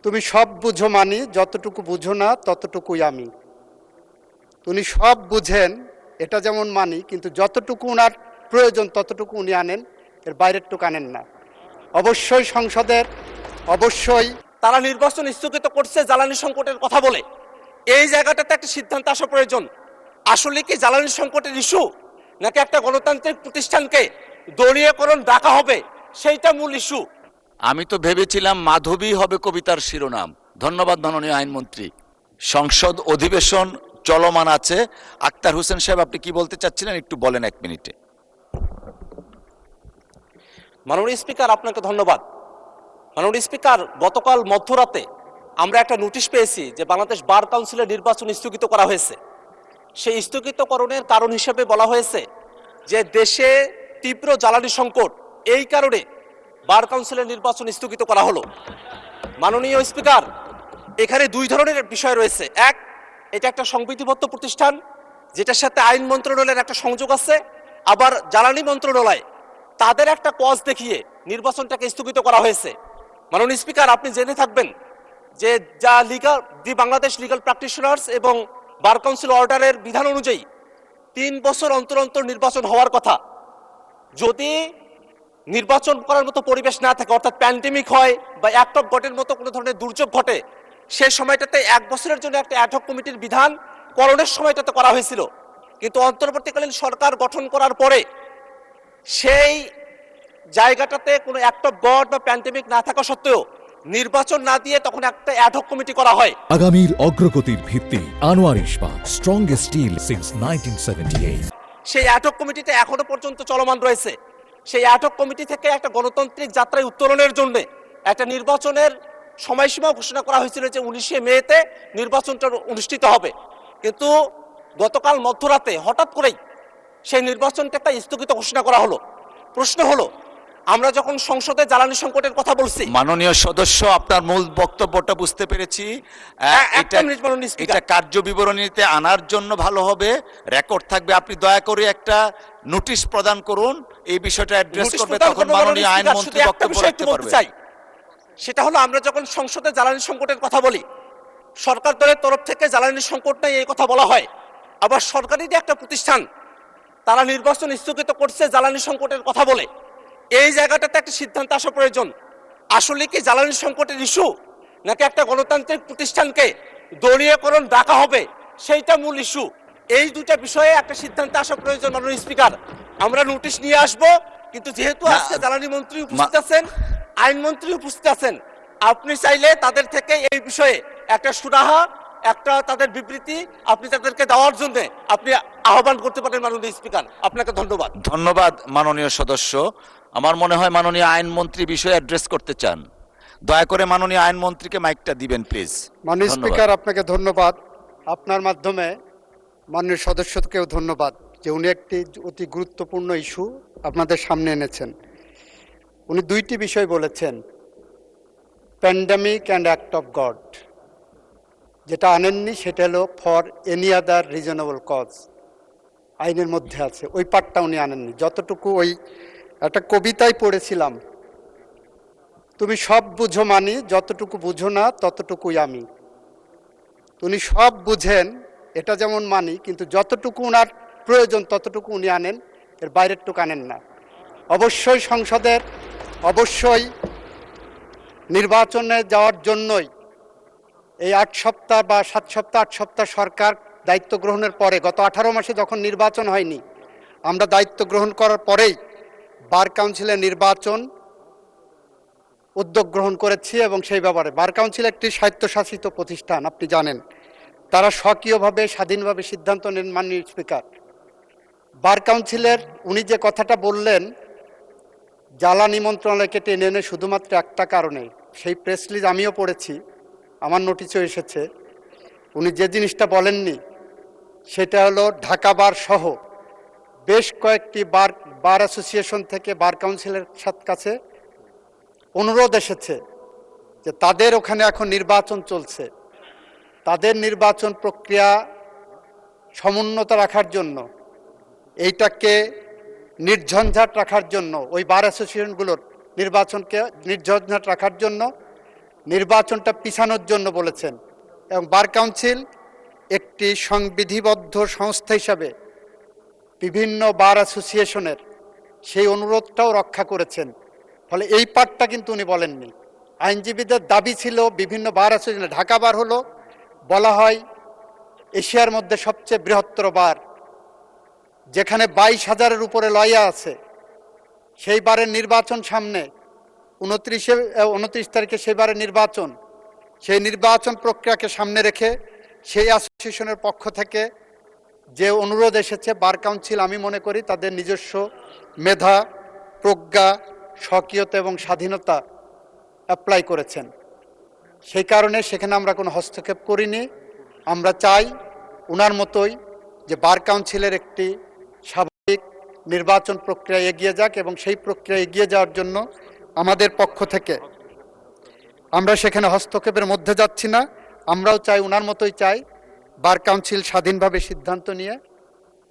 তুমি সব বুঝো মানি, যতটুকু বুঝো না ততটুকুই আমি। উনি সব বুঝেন, এটা যেমন মানি, কিন্তু যতটুকু ওনার প্রয়োজন ততটুকু উনি আনেন, এর বাইরের টুকু আনেন না। অবশ্যই সংসদের অবশ্যই তারা নির্বাচন স্থগিত করছে জ্বালানি সংকটের কথা বলে। এই জায়গাটাতে একটা সিদ্ধান্ত আসা প্রয়োজন। আসলে কি জ্বালানি সংকটের ইস্যু, নাকি একটা গণতান্ত্রিক প্রতিষ্ঠানকে দলীয়করণ ডাকা হবে, সেইটা মূল ইস্যু? আমি তো ভেবেছিলাম মাধবী হবে কবিতার শিরোনাম। ধন্যবাদ মাননীয় আইনমন্ত্রী। সংসদ অধিবেশন চলমান আছে। আক্তার হোসেন সাহেব, আপনি কি বলতে চাচ্ছিলেন একটু বলেন 1 মিনিটে। মাননীয় স্পিকার, আপনাকে ধন্যবাদ। মাননীয় স্পিকার, গতকাল মধ্যরাতে আমরা একটা নোটিশ পেয়েছি যে বাংলাদেশ বার কাউন্সিলের নির্বাচন স্থগিত করা হয়েছে। সেই স্থগিতকরণের কারণ হিসেবে বলা হয়েছে যে দেশে তীব্র জ্বালানি সংকট, এই কারণে বার কাউন্সিলের নির্বাচন স্থগিত করা হলো। মাননীয় স্পিকার, এখানে দুই ধরনের বিষয় রয়েছে। এক, এটা একটা সংবিধিবদ্ধ প্রতিষ্ঠান যেটার সাথে আইন মন্ত্রণালয়ের একটা সংযোগ আছে। আবার জ্বালানি মন্ত্রণালয় তাদের একটা কজ দেখিয়ে নির্বাচনটাকে স্থগিত করা হয়েছে। মাননীয় স্পিকার, আপনি জেনে থাকবেন যে দি বাংলাদেশ লিগাল প্র্যাকটিশনার্স এবং বার কাউন্সিল অর্ডারের বিধান অনুযায়ী 3 বছর অন্তর অন্তর নির্বাচন হওয়ার কথা। যদি নির্বাচন করার মতো পরিবেশ না থাকে, অর্থাৎ প্যান্ডেমিক হয় বা অ্যাক্ট অফ গডের মতো কোনো ধরনের দুর্যোগ ঘটে, সেই সময়টাতে 1 বছরের জন্য একটা অ্যাডহক কমিটির বিধান করণের সময়টাতে করা হয়েছিল। কিন্তু অন্তর্বর্তীকালীন সরকার গঠন করার পরে সেই জায়গাটাতে কোনো অ্যাক্ট অফ গড বা প্যান্ডেমিক না থাকা সত্ত্বেও নির্বাচন না দিয়ে তখন একটা অ্যাডহক কমিটি করা হয়। আগামীর অগ্রগতির ভিত্তি আনোয়ার ইস্পাত, স্ট্রংগেস্ট স্টিল সিন্স 1978। সেই অ্যাডহক কমিটিটা এখনো পর্যন্ত চলমান রয়েছে। সেই অ্যাডহক কমিটি থেকে একটা গণতান্ত্রিক যাত্রায় উত্তরণের জন্য একটা নির্বাচনের সময়সীমা ঘোষণা করা হয়েছিল যে 19শে মেতে নির্বাচনটা অনুষ্ঠিত হবে। কিন্তু গতকাল মধ্যরাতে হঠাৎ করেই সেই নির্বাচনটা স্থগিত ঘোষণা করা হলো। প্রশ্ন হলো, আমরা যখন সংসদে জ্বালানি সংকটের কথা বলছি, মাননীয় সদস্য, আপনার মূল বক্তব্যটা বুঝতে পেরেছি। এটা কার্য বিবরণীতে আনার জন্য ভালো হবে, রেকর্ড থাকবে। আপনি দয়া করে একটা নোটিশ প্রদান করুন, এই বিষয়টা অ্যাড্রেস করবে, তখন মাননীয় আইনমন্ত্রী বক্তব্য রাখতে পারবে। সেটা হলো, আমরা যখন সংসদে জ্বালানি সংকটের কথা বলি, সরকার দলের তরফ থেকে জ্বালানি সংকট নাই এই কথা বলা হয়। আবার সরকারি যে একটা প্রতিষ্ঠান তারা নির্বাচন স্থগিত করছে জ্বালানি সংকটের কথা বলে। এই জায়গাটাতে একটা সিদ্ধান্ত আসা প্রয়োজন। আসলে কি জ্বালানি সংকটের ইস্যু, নাকি একটা গণতান্ত্রিক প্রতিষ্ঠানকে দলীয়করণ ডাকা হবে, সেইটা মূল ইস্যু? এই দুটা বিষয়ে একটা সিদ্ধান্ত আসা প্রয়োজন। মাননীয় স্পিকার, আমরা নোটিশ নিয়ে আসব, কিন্তু যেহেতু আজকে জ্বালানি মন্ত্রী উপস্থিত আছেন, আইনমন্ত্রী উপস্থিত আছেন, আপনি চাইলে তাদের থেকে এই বিষয়ে একটা সুরাহা, একটা তাদের বিবৃতি আপনি তাদেরকে দেওয়ার জন্য আপনি আহ্বান করতে পারেন। মাননীয় স্পিকার, আপনাকে ধন্যবাদ। ধন্যবাদ মাননীয় সদস্য। আমার মনে হয় মাননীয় আইনমন্ত্রী বিষয়ে অ্যাড্রেস করতে চান। দয়া করে মাননীয় আইনমন্ত্রীকে মাইকটা দিবেন প্লিজ। মাননীয় স্পিকার, আপনাকে ধন্যবাদ। আপনার মাধ্যমে মাননীয় সদস্যকেও ধন্যবাদ যে উনি একটি অতি গুরুত্বপূর্ণ ইস্যু আপনাদের সামনে এনেছেন। উনি দুইটি বিষয় বলেছেন, pandemic and act of God. যেটা আনেননি সেটা হলো for any other reasonable cause, আইনের মধ্যে আছে, ওই পার্টটা উনি আনেননি। যতটুকু ওই একটা কবিতায় পড়েছিলাম, তুমি সব বুঝো মানি, যতটুকু বুঝো না ততটুকুই আমি। উনি সব বুঝেন, এটা যেমন মানি, কিন্তু যতটুকু ওনার প্রয়োজন ততটুকু উনি আনেন, এর বাইরের টুকু আনেন না। অবশ্যই সংসদের অবশ্যই নির্বাচনে যাওয়ার জন্যই এই 8 সপ্তাহ বা 7 সপ্তাহ 8 সপ্তাহ সরকার দায়িত্ব গ্রহণের পরে, গত 18 মাসে যখন নির্বাচন হয়নি, আমরা দায়িত্ব গ্রহণ করার পরেই বার কাউন্সিলের নির্বাচন উদ্যোগ গ্রহণ করেছি। এবং সেই ব্যাপারে বার কাউন্সিল একটি স্বায়ত্তশাসিত প্রতিষ্ঠান, আপনি জানেন, তারা স্বকীয়ভাবে স্বাধীনভাবে সিদ্ধান্ত নেন। মাননীয় স্পিকার, বার কাউন্সিলের উনি যে কথাটা বললেন জ্বালানি মন্ত্রণালয়কে টেনে এনে শুধুমাত্র একটা কারণে, সেই প্রেস রিলিজ আমিও পড়েছি, আমার নোটিশও এসেছে। উনি যে জিনিসটা বলেননি সেটা হলো ঢাকা বার সহ বেশ কয়েকটি বার অ্যাসোসিয়েশন থেকে বার কাউন্সিলের কাছে অনুরোধ এসেছে যে তাদের ওখানে এখন নির্বাচন চলছে, তাদের নির্বাচন প্রক্রিয়া সমুন্নত রাখার জন্য, এইটাকে নির্ঝঞ্ঝাট রাখার জন্য, ওই বার অ্যাসোসিয়েশনগুলোর নির্বাচনকে নির্ঝঞ্ঝাট রাখার জন্য নির্বাচনটা পিছানোর জন্য বলেছেন এবং বার কাউন্সিল একটি সংবিধিবদ্ধ সংস্থা হিসাবে বিভিন্ন বার অ্যাসোসিয়েশনের সেই অনুরোধটাও রক্ষা করেছেন। ফলে এই পার্টটা কিন্তু উনি বলেননি। আইনজীবীদের দাবি ছিল বিভিন্ন বার অ্যাসোসিয়েশন, ঢাকা বার হলো বলা হয় এশিয়ার মধ্যে সবচেয়ে বৃহত্তর বার, যেখানে 22,000-এর উপরে লয়া আছে। সেই বারের নির্বাচন সামনে, 29 তারিখে সেই বারের নির্বাচন, সেই নির্বাচন প্রক্রিয়াকে সামনে রেখে সেই অ্যাসোসিয়েশনের পক্ষ থেকে যে অনুরোধ এসেছে, বার কাউন্সিল আমি মনে করি তাদের নিজস্ব মেধা, প্রজ্ঞা, স্বকীয়তা এবং স্বাধীনতা অ্যাপ্লাই করেছেন। সেই কারণে সেখানে আমরা কোনো হস্তক্ষেপ করিনি। আমরা চাই ওনার মতোই যে বার কাউন্সিলের একটি স্বাভাবিক নির্বাচন প্রক্রিয়া এগিয়ে যাক, এবং সেই প্রক্রিয়া এগিয়ে যাওয়ার জন্য আমাদের পক্ষ থেকে আমরা সেখানে হস্তক্ষেপের মধ্যে যাচ্ছি না। আমরাও চাই, ওনার মতোই চাই, বার কাউন্সিল স্বাধীনভাবে সিদ্ধান্ত নিয়ে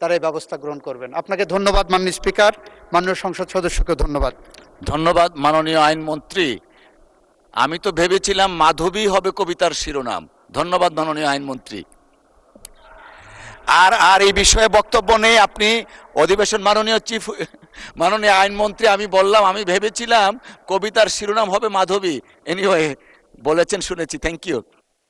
তারা এই ব্যবস্থা গ্রহণ করবেন। আপনাকে ধন্যবাদ মাননীয় স্পিকার, মাননীয় সংসদ সদস্যকে ধন্যবাদ। ধন্যবাদ মাননীয় আইনমন্ত্রী। আমি তো ভেবেছিলাম মাধবী হবে কবিতার শিরোনাম। ধন্যবাদ মাননীয় আইনমন্ত্রী। আর এই বিষয়ে বক্তব্য নেই। আপনি অধিবেশন মাননীয় আইনমন্ত্রী, আমি বললাম আমি ভেবেছিলাম কবিতার শিরোনাম হবে মাধবী। এনিওয়ে বলেছেন, শুনেছি। Thank you.